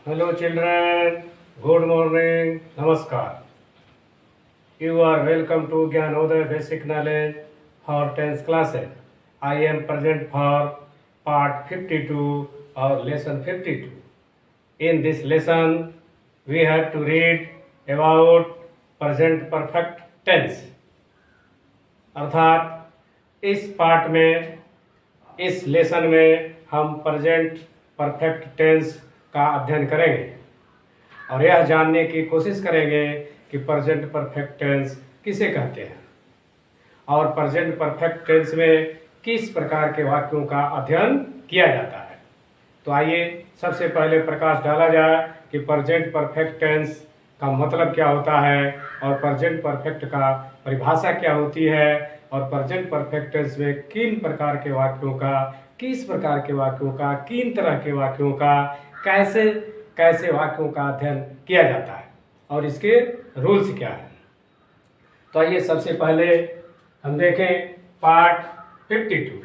Hello children, good morning, Namaskar. You are welcome to Gyanodaya Basic Knowledge for 10th classes. I am present for part 52 or lesson 52. In this lesson, we have to read about present perfect tense. अर्थात इस part में, इस lesson में हम present perfect tense का अध्ययन करेंगे और यह जानने की कोशिश करेंगे कि प्रेजेंट परफेक्ट टेंस किसे कहते हैं और प्रेजेंट परफेक्ट टेंस में किस प्रकार के वाक्यों का अध्ययन किया जाता है। तो आइए सबसे पहले प्रकाश डाला जाए कि प्रेजेंट परफेक्ट टेंस का मतलब क्या होता है और प्रेजेंट परफेक्ट का परिभाषा क्या होती है और प्रेजेंट परफेक्ट टेंस में किन प्रकार के वाक्यों का, किस प्रकार के वाक्यों का, किन तरह के वाक्यों का, कैसे कैसे वाक्यों का अध्ययन किया जाता है और इसके रूल्स क्या है। तो आइए सबसे पहले हम देखें पार्ट 52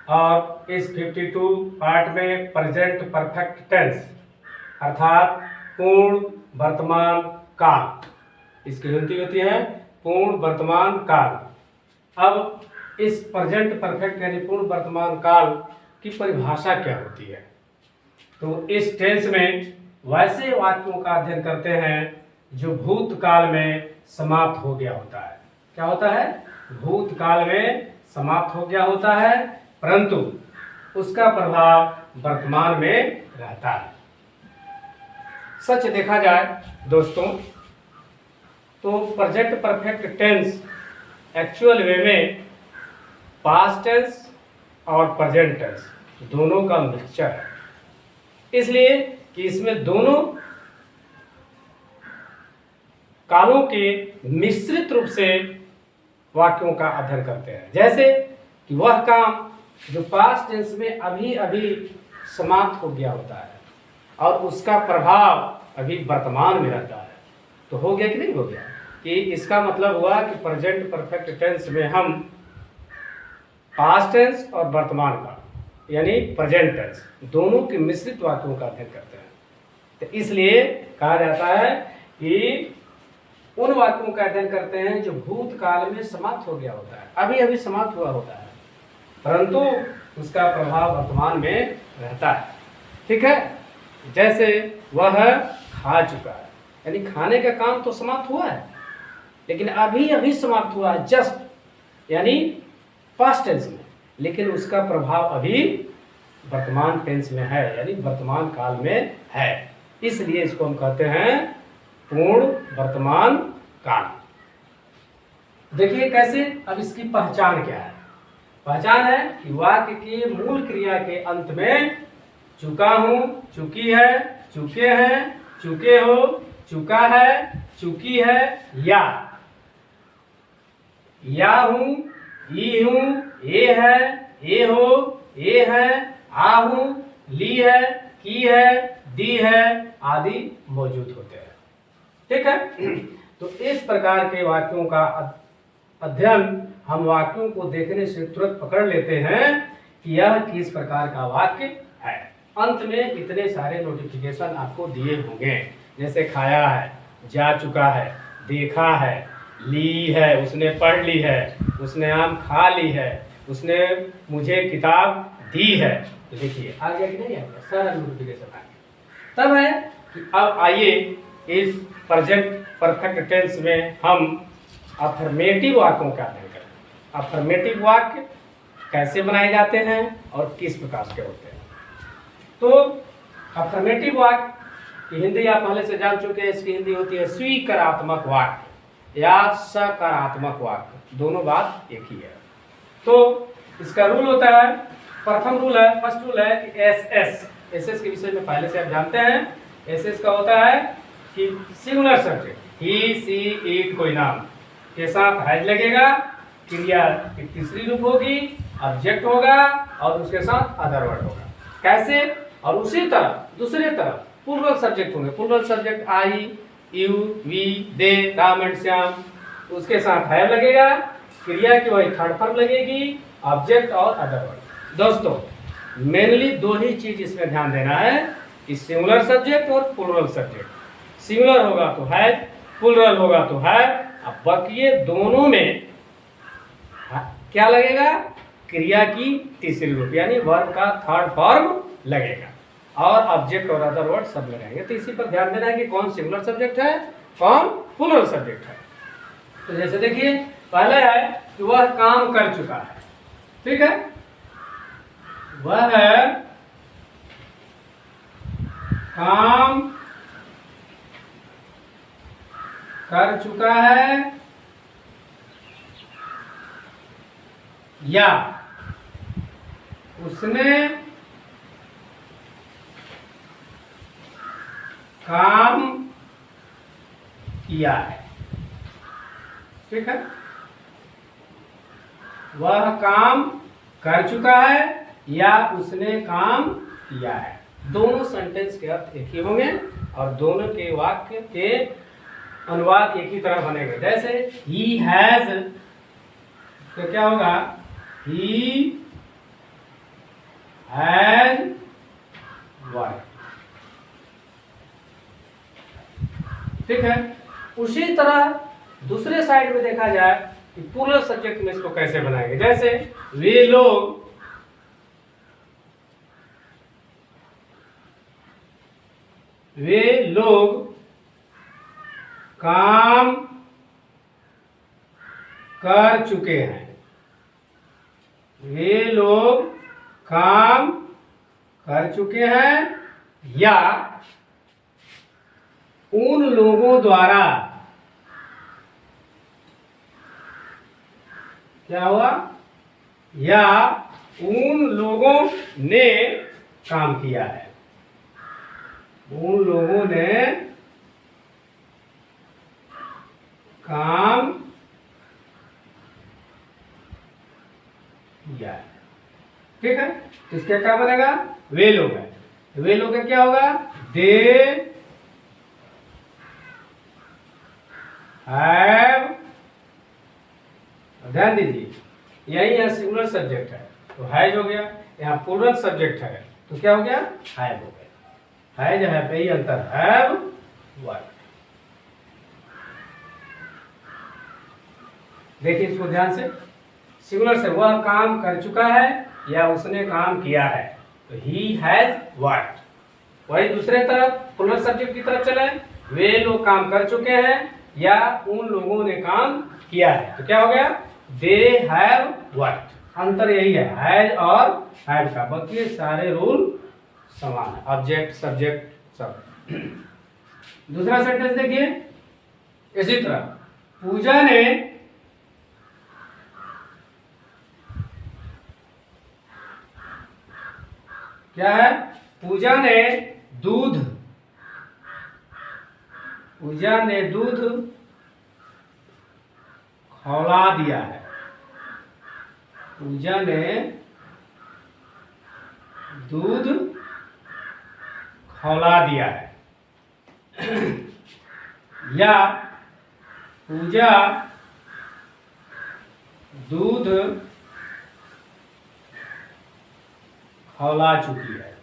और इस 52 पार्ट में प्रेजेंट परफेक्ट टेंस अर्थात पूर्ण वर्तमान काल, इसकी हिंदी होती है पूर्ण वर्तमान काल। अब इस प्रेजेंट परफेक्ट यानी पूर्ण वर्तमान काल की परिभाषा क्या होती है। तो इस टेंस में वैसे वाक्यों का अध्ययन करते हैं जो भूतकाल में समाप्त हो गया होता है। क्या होता है? भूतकाल में समाप्त हो गया होता है परंतु उसका प्रभाव वर्तमान में रहता है। सच देखा जाए दोस्तों तो प्रेजेंट परफेक्ट टेंस एक्चुअल वे में पास्ट टेंस और प्रेजेंट टेंस दोनों का मिक्सचर है, इसलिए कि इसमें दोनों कालों के मिश्रित रूप से वाक्यों का अध्ययन करते हैं। जैसे कि वह काम जो पास्ट टेंस में अभी अभी समाप्त हो गया होता है और उसका प्रभाव अभी वर्तमान में रहता है। तो हो गया कि नहीं हो गया? कि इसका मतलब हुआ कि प्रेजेंट परफेक्ट टेंस में हम पास्ट टेंस और वर्तमान काल यानी प्रेजेंट टेंस दोनों के मिश्रित वाक्यों का अध्ययन करते हैं। तो इसलिए कहा जाता है कि उन वाक्यों का अध्ययन करते हैं जो भूतकाल में समाप्त हो गया होता है, अभी अभी समाप्त हुआ होता है परंतु उसका प्रभाव वर्तमान में रहता है। ठीक है? जैसे वह खा चुका है यानी खाने का काम तो समाप्त हुआ है लेकिन अभी अभी समाप्त हुआ है, जस्ट यानी पास्ट टेंस में, लेकिन उसका प्रभाव अभी वर्तमान टेंस में है यानी वर्तमान काल में है। इसलिए इसको हम कहते हैं पूर्ण वर्तमान काल। देखिए कैसे। अब इसकी पहचान क्या है? पहचान है कि वाक्य की मूल क्रिया के अंत में चुका हूं, चुकी है, चुके हैं, चुके हो, चुका है, चुकी है या हूं, ई हूं, ए है, ए हो, ए है, आ हूं, ली है, की है, दी है आदि मौजूद होते हैं। ठीक है? तो इस प्रकार के वाक्यों का अध्ययन हम वाक्यों को देखने से तुरंत पकड़ लेते हैं कि यह किस प्रकार का वाक्य है। अंत में इतने सारे नोटिफिकेशन आपको दिए होंगे, जैसे खाया है, जा चुका है, देखा है, ली है, उसने पढ़ ली है, उसने आम खा ली है, उसने मुझे किताब दी है। तो देखिए आ गया कि नहीं आ गया? सारा नोटिफिकेशन आ गया। तब है कि अब आइए इस प्रेजेंट परफेक्ट टेंस में हम अफर्मेटिव वाक्यों का अध्ययन करें। अफर्मेटिव वाक्य कैसे बनाए जाते हैं और किस प्रकार के होते हैं। तो अफर्मेटिव वाक्य की हिंदी आप पहले से जान चुके हैं। इसकी हिंदी होती है स्वीकारात्मक वाक्य या सकारात्मक वाक्य, दोनों बात एक ही है। तो इसका रूल होता है, प्रथम रूल है, फर्स्ट रूल है कि एस के विषय में पहले से आप जानते हैं। एस का होता है कि singular subject he, she, it कोई नाम के साथ हैज लगेगा, क्रिया की तीसरी रूप होगी, ऑब्जेक्ट होगा और उसके साथ अदर वर्ड होगा। कैसे? और उसी तरह दूसरे तरफ प्लूरल सब्जेक्ट होंगे। Plural subject I, you, we, they, Ram and Shyam, उसके साथ हैव लगेगा, क्रिया की वही थर्ड फॉर्म लगेगी, ऑब्जेक्ट और अदर वर्ड। दोस्तों मेनली दो ही चीज इसमें ध्यान देना है कि सिंगुलर सब्जेक्ट और प्लूरल सब्जेक्ट। सिंगुलर होगा तो हैज, प्लूरल होगा तो हैव। अब बाकी दोनों में क्या लगेगा, क्रिया की तीसरी रूप यानी वर्ब का थर्ड फॉर्म लगेगा और ऑब्जेक्ट और अदर वर्ड सब लगाएंगे। तो इसी पर ध्यान देना है कि कौन सिंगुलर सब्जेक्ट है, कौन प्लूरल सब्जेक्ट है। तो जैसे देखिए पहले है कि वह काम कर चुका है, ठीक है, वह काम कर चुका है या उसने काम किया है, ठीक है। वह काम कर चुका है या उसने काम किया है, दोनों सेंटेंस के अर्थ एक ही होंगे और दोनों के वाक्य के अनुवाद एक ही तरह बनेंगे। जैसे ही हैज, तो क्या होगा, ही हैज वर्क, ठीक है। उसी तरह दूसरे साइड में देखा जाए कि प्लूरल सब्जेक्ट में इसको कैसे बनाएंगे। जैसे वे लोग काम कर चुके हैं, वे लोग काम कर चुके हैं या उन लोगों द्वारा, क्या हुआ, या उन लोगों ने काम किया है, उन लोगों ने काम किया है, ठीक है। तो इसका क्या बनेगा, वे लोग है, वे लोग का क्या होगा, दे हैव, ध्यान दीजिए यही यहाँ सिंगुलर सब्जेक्ट है तो हैज हो गया, यहाँ प्लूरल सब्जेक्ट है तो क्या हो गया, हैव हो गया। हैज है पे ही अंतर, हैव वर्क। देखिए इसको ध्यान से, सिंगुलर से वह काम कर चुका है या उसने काम किया है तो ही हैज वर्कड। वही दूसरे तरफ प्लूरल सब्जेक्ट की तरफ चले, वे लोग काम कर चुके हैं या उन लोगों ने काम किया है तो क्या हो गया, दे हैव वर्कड। अंतर यही है हैज और हैव का, बाकी सारे रूल समान है, ऑब्जेक्ट सब्जेक्ट सब। दूसरा सेंटेंस देखिए इसी तरह, पूजा ने क्या है, पूजा ने दूध खौला दिया है, पूजा ने दूध खौला दिया है या पूजा दूध खौला चुकी है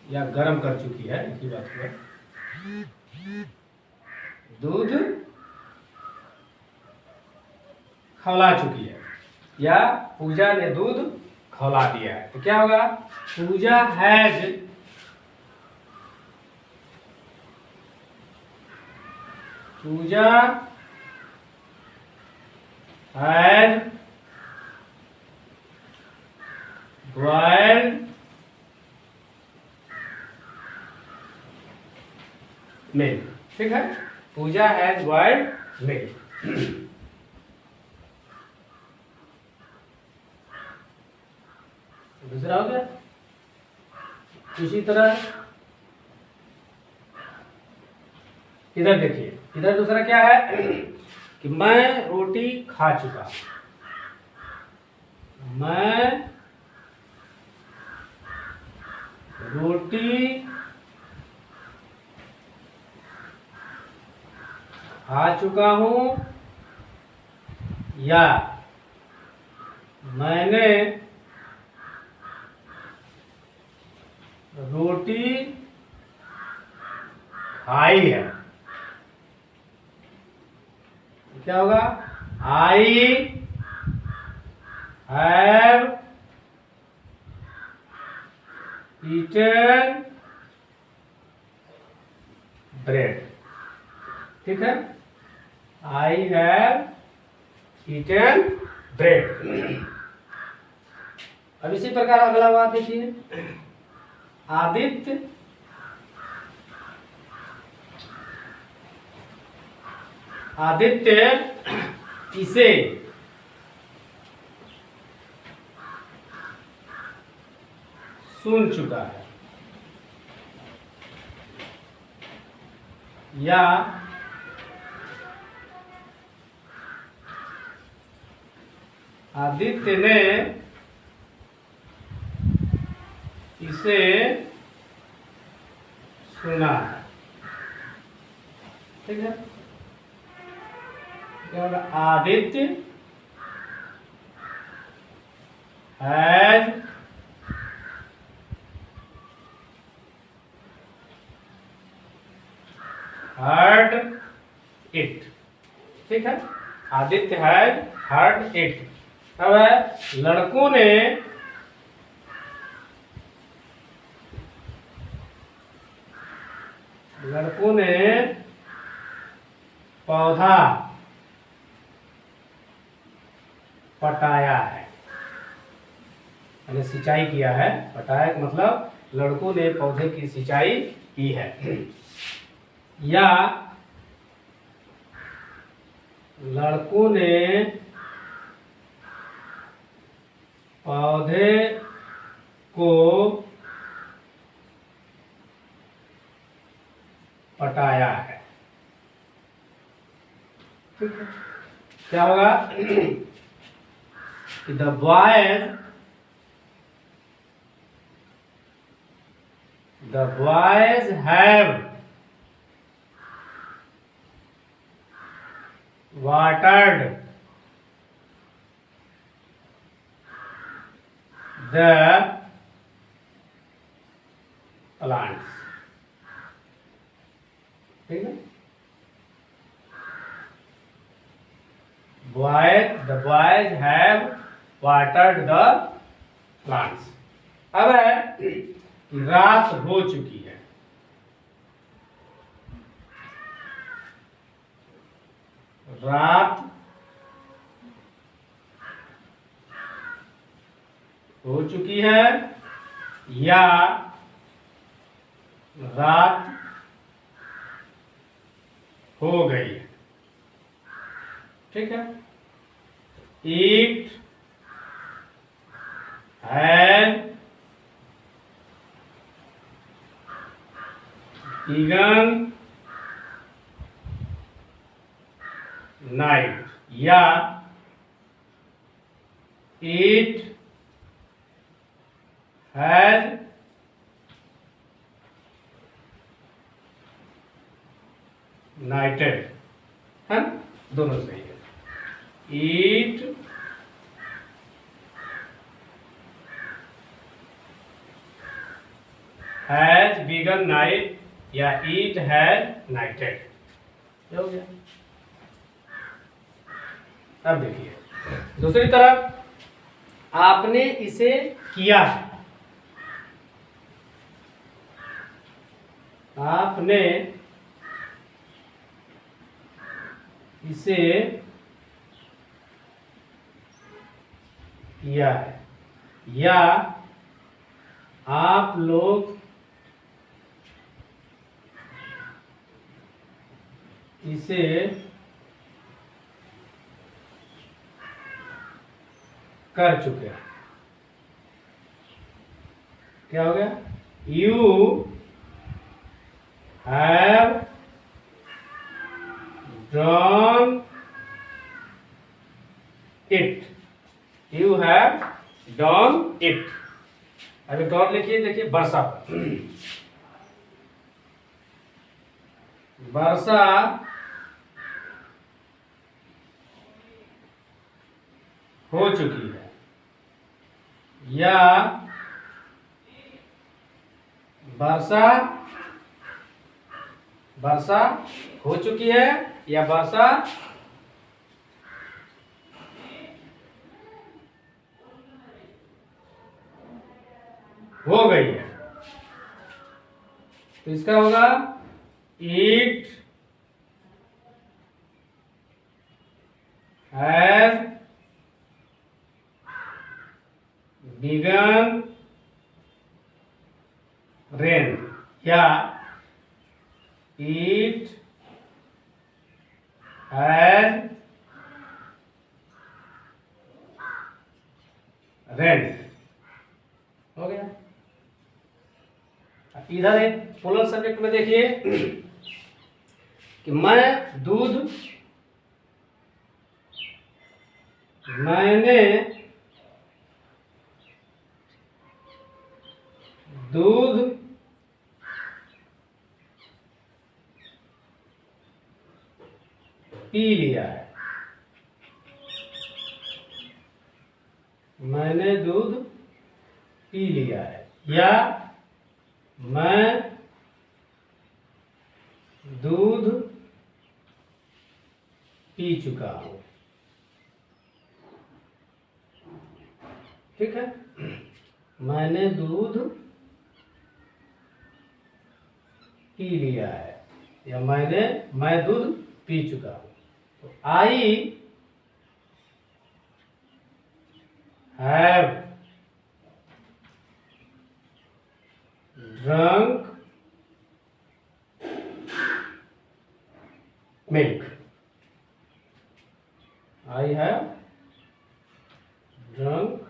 या गर्म कर चुकी है, एक ही बात हुआ, दूध खौला चुकी है या पूजा ने दूध खौला दिया है तो क्या होगा, पूजा हैज बॉइल्ड मिल्क, ठीक है, पूजा हैज बॉइल्ड मिल्क। दूसरा हो गया। इसी तरह इधर देखिए, इधर दूसरा क्या है कि मैं रोटी खा चुका, मैं रोटी खा चुका हूं या मैंने रोटी हाई है, क्या होगा? I have eaten bread. ठीक है, आई हैव ईटन ब्रेड। अब इसी प्रकार अगला बात देखिए, आदित्य इसे सुन चुका है, या आदित्य ने इसे सुना है। ठीक है, क्या होगा? Aditya has heard it. ठीक है, आदित्य हैज हर्ड इट। अब है, लड़कों ने पौधा पटाया है, यानी सिंचाई किया है। पटाया का मतलब लड़कों ने पौधे की सिंचाई की है। या लड़कों ने पौधे को पटाया है। ठीक है, क्या होगा? The boys have watered the plants। ठीक है, the boys have watered the plants। अब है कि रात हो चुकी है, रात हो चुकी है, या रात हो गई है। ठीक है, इट हैज बिगन नाइट, या इट हैज नाइटेड। है, दोनों सही है। इट हैज बिगन नाइट, या इट हैज नाइटेड। हो गया। अब देखिए, दूसरी तरफ आपने इसे किया है, आपने इसे किया है, या आप लोग इसे कर चुके हैं। क्या हो गया? You have done it, you have done it. अब एक और लिखिए, देखिए वर्षा पर। वर्षा हो चुकी है, या वर्षा वर्षा हो चुकी है या वर्षा हो गई है। तो इसका होगा इट हैज बिगन रेन या इट हैज रेन। हो गया। इधर एक पोलर सब्जेक्ट में देखिए कि मैंने दूध पी लिया है। मैंने दूध पी लिया है या मैं दूध पी चुका हूं। ठीक है। मैंने दूध पी लिया है या मैं दूध पी चुका हूं। तो I have drunk milk. I have drunk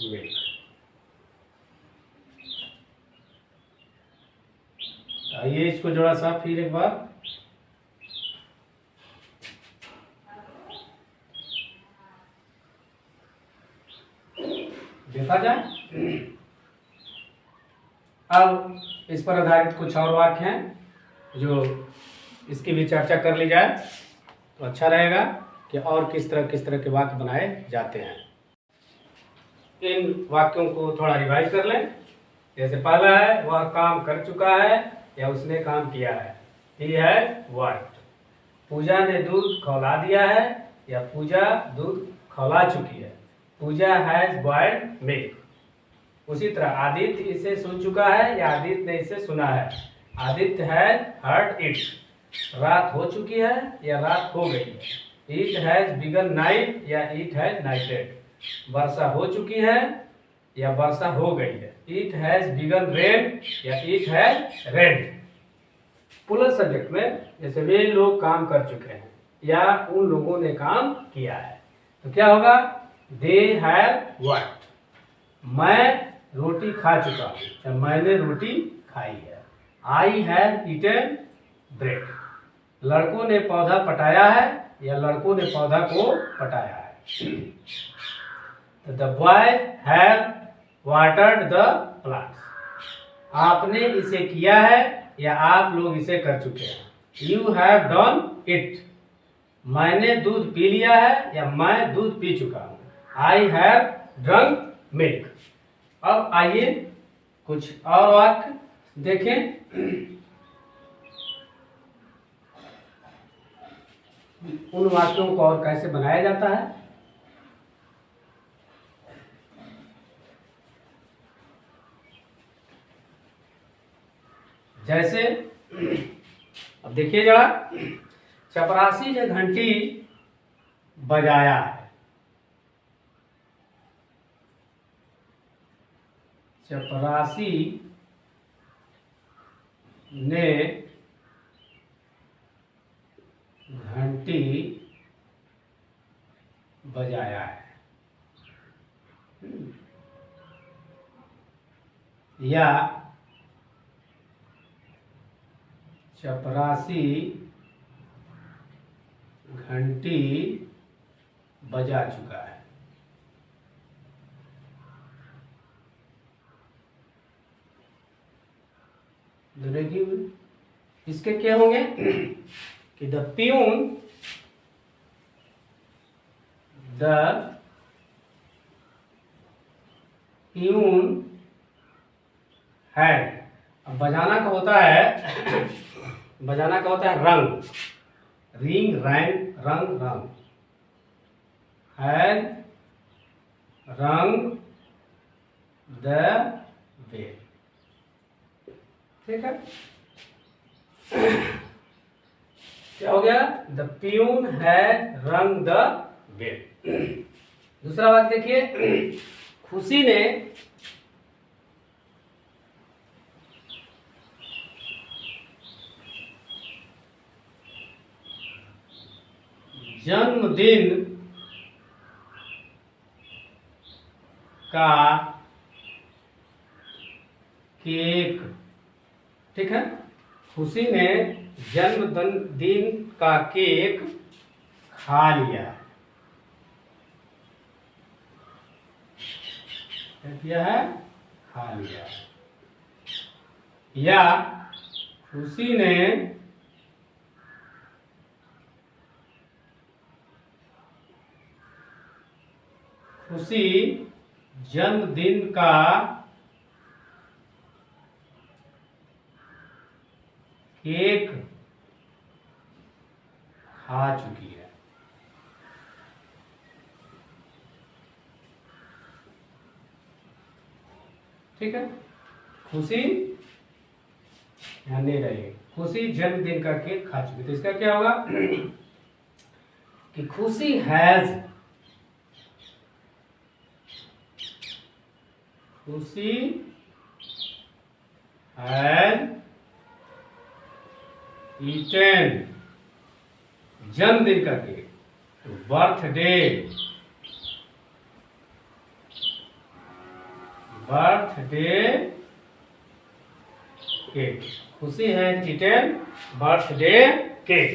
milk. आइए इसको जोड़ा सा फिर एक बार। देखा जाए। अब इस पर आधारित कुछ और वाक्य हैं जो इसकी भी चर्चा कर ली जाए तो अच्छा रहेगा कि और किस तरह के वाक्य बनाए जाते हैं। इन वाक्यों को थोड़ा रिवाइज कर लें। जैसे पहला है वह काम कर चुका है या उसने काम किया है। He has worked. पूजा ने दूध खौला दिया है या पूजा दूध खौला चुकी है। पूजा हैज बॉयल्ड मिल्क। उसी तरह आदित्य इसे सुन चुका है या आदित्य ने इसे सुना है। Aditya has heard it. रात हो चुकी है या रात हो गई है। इट हैज बिगन नाइट या इट हैज नाइटेड। वर्षा हो चुकी है या वर्षा हो गई है। इट हैज बिगन रेन या it has rained. Puller subject में जैसे वे लोग काम कर चुके हैं या उन लोगों ने काम किया है तो क्या होगा? They have worked. मैं रोटी खा चुका हूं, मैंने रोटी खाई है। I have eaten bread. लड़कों ने पौधा पटाया है या लड़कों ने पौधा को पटाया है। The boy have watered the plants. आपने इसे किया है या आप लोग इसे कर चुके हैं। You have done it. मैंने दूध पी लिया है या मैं दूध पी चुका हूं। I have drunk milk. अब आइए कुछ और वाक्य देखें। उन वाक्यों को और कैसे बनाया जाता है। जैसे अब देखिए जरा, चपरासी ने घंटी बजाया है। चपरासी ने घंटी बजाया है या चपरासी घंटी बजा चुका है। दोनों की इसके क्या होंगे कि द प्यून हैड अब बजाना का होता है बजाना का होता है रंग, रिंग रैंग रंग रंग, हैज रंग द बेल। ठीक है, क्या हो गया? द प्यून हैज रंग द बेल। दूसरा वाक्य देखिए, खुशी ने जन्मदिन का केक, ठीक है, खुशी ने जन्मदिन का केक खा लिया। क्या किया है? खा लिया। या खुशी ने खुशी जन्मदिन का केक खा चुकी है। ठीक है, खुशी ध्यान नहीं रही, खुशी जन्मदिन का केक खा चुकी, तो इसका क्या होगा कि खुशी हैज ईटेन जन्मदिन का केक, बर्थडे केक, खुशी हैज ईटेन बर्थडे केक।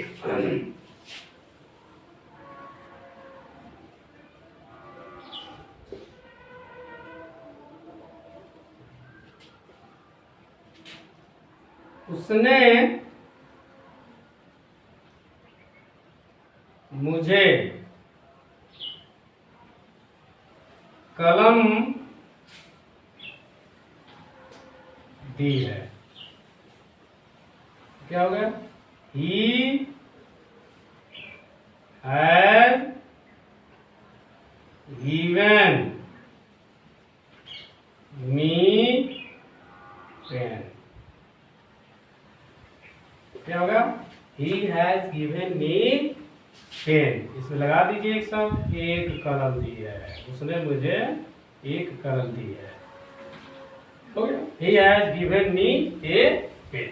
उसने मुझे कलम दी है। क्या हो गया? He has given me pen। क्या होगा? He has given me pen। इसमें लगा दीजिए एक शब्द, एक कलम दी है, उसने मुझे एक कलम दी है। हो गया? He has given me a pen।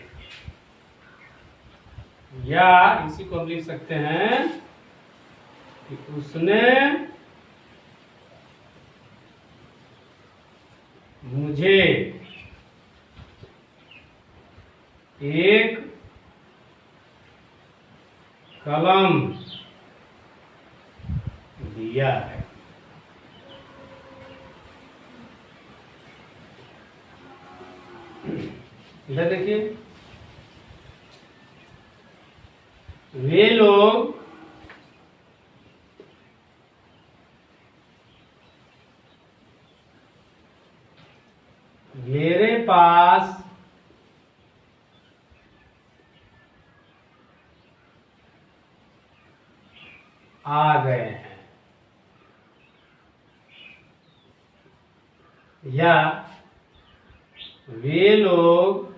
या इसी को हम लिख सकते हैं कि उसने मुझे एक कलम दिया है। इधर देखिए, वे लोग मेरे पास आ गए हैं। या वे लोग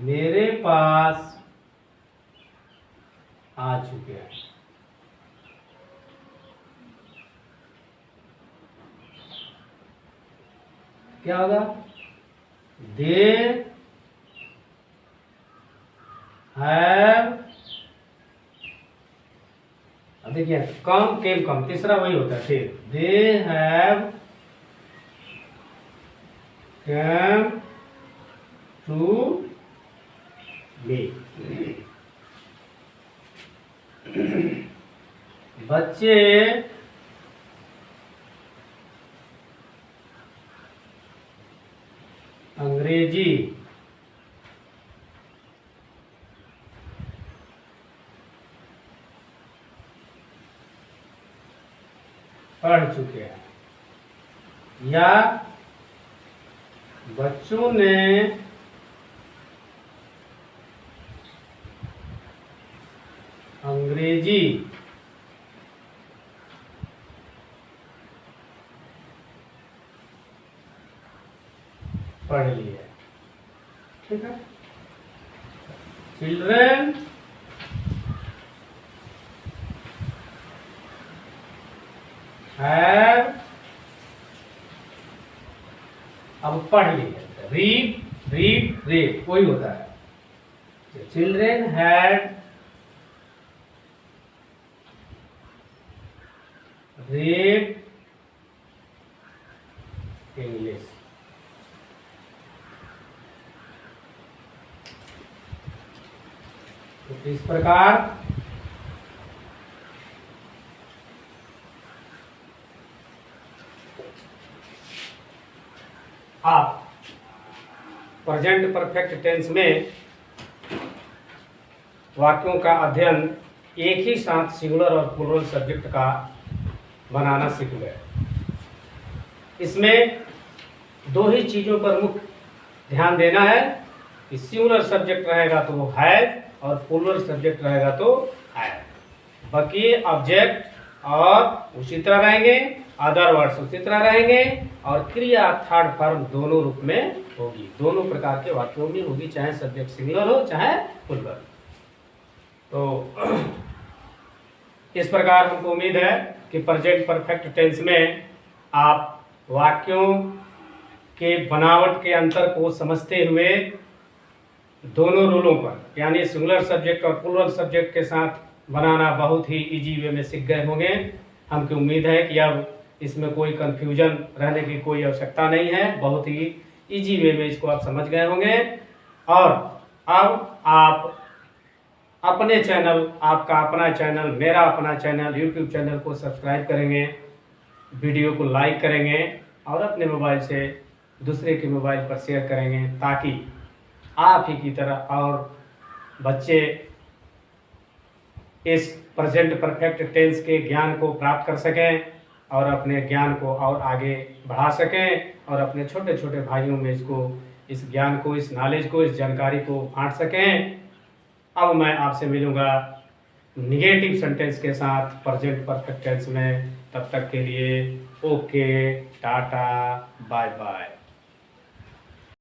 मेरे पास आ चुके हैं। क्या होगा? दे हैव, अब देखिए कम केम कम, तीसरा वही होता है फिर, they have come to me. बच्चे अंग्रेजी पढ़ चुके हैं या बच्चों ने अंग्रेजी पढ़ ली है। ठीक है, चिल्ड्रेन हैव, अब पढ़ ली है, रीड कोई होता है। Children had read English. तो इस प्रकार आप प्रेजेंट परफेक्ट टेंस में वाक्यों का अध्ययन एक ही साथ सिंगुलर और प्लूरल सब्जेक्ट का बनाना सीख गए। इसमें दो ही चीज़ों पर मुख्य ध्यान देना है कि सिंगुलर सब्जेक्ट रहेगा तो वो हैज और प्लूरल सब्जेक्ट रहेगा तो हैड। बाकी ऑब्जेक्ट और उसी तरह रहेंगे, अदर वर्ड्स उसी तरह रहेंगे और क्रिया थर्ड फॉर्म दोनों रूप में होगी, दोनों प्रकार के वाक्यों में होगी, चाहे सब्जेक्ट सिंगुलर हो चाहे प्लूरल। तो इस प्रकार हमको उम्मीद है कि प्रेजेंट परफेक्ट टेंस में आप वाक्यों के बनावट के अंतर को समझते हुए दोनों रूलों पर यानी सिंगुलर सब्जेक्ट और प्लूरल सब्जेक्ट के साथ बनाना बहुत ही इजी वे में सीख गए होंगे। हमको उम्मीद है कि अब इसमें कोई कंफ्यूजन रहने की कोई आवश्यकता नहीं है, बहुत ही इजी वे में इसको आप समझ गए होंगे। और अब आप अपने चैनल, आपका अपना चैनल, मेरा अपना चैनल, यूट्यूब चैनल को सब्सक्राइब करेंगे, वीडियो को लाइक करेंगे और अपने मोबाइल से दूसरे के मोबाइल पर शेयर करेंगे ताकि आप ही की तरह और बच्चे इस प्रेजेंट परफेक्ट टेंस के ज्ञान को प्राप्त कर सकें और अपने ज्ञान को और आगे बढ़ा सकें और अपने छोटे छोटे भाइयों में इस ज्ञान को, इस नॉलेज को, इस जानकारी को बांट सकें। अब मैं आपसे मिलूंगा निगेटिव सेंटेंस के साथ प्रेजेंट परफेक्ट टेंस में। तब तक के लिए ओके, टाटा, बाय बाय।